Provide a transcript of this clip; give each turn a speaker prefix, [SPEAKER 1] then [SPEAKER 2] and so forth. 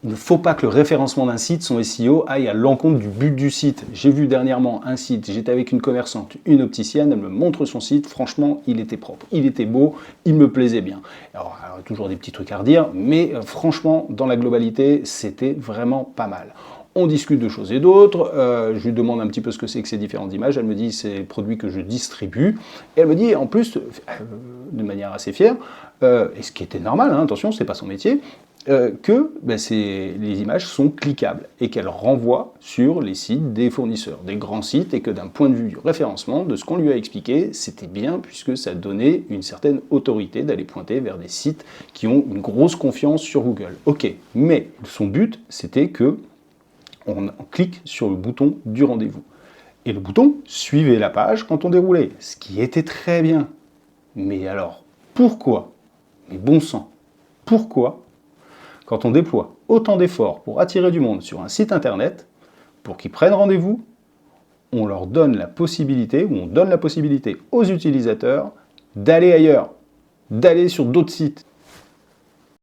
[SPEAKER 1] Il ne faut pas que le référencement d'un site, son SEO, aille à l'encontre du but du site. J'ai vu dernièrement un site, j'étais avec une commerçante, une opticienne, elle me montre son site, franchement, il était propre, il était beau, il me plaisait bien. Alors toujours des petits trucs à redire, mais franchement, dans la globalité, c'était vraiment pas mal. On discute de choses et d'autres, je lui demande un petit peu ce que c'est que ces différentes images, elle me dit c'est les produits que je distribue, et elle me dit en plus, de manière assez fière, et ce qui était normal, hein, attention, c'est pas son métier, que les images sont cliquables et qu'elles renvoient sur les sites des fournisseurs, des grands sites, et que d'un point de vue du référencement, de ce qu'on lui a expliqué, c'était bien puisque ça donnait une certaine autorité d'aller pointer vers des sites qui ont une grosse confiance sur Google. Ok, mais son but, c'était que on clique sur le bouton du rendez-vous. Et le bouton suivait la page quand on déroulait, ce qui était très bien. Mais alors, pourquoi, mais bon sang, pourquoi quand on déploie autant d'efforts pour attirer du monde sur un site internet, pour qu'ils prennent rendez-vous, on leur donne la possibilité, ou on donne la possibilité aux utilisateurs d'aller ailleurs, d'aller sur d'autres sites.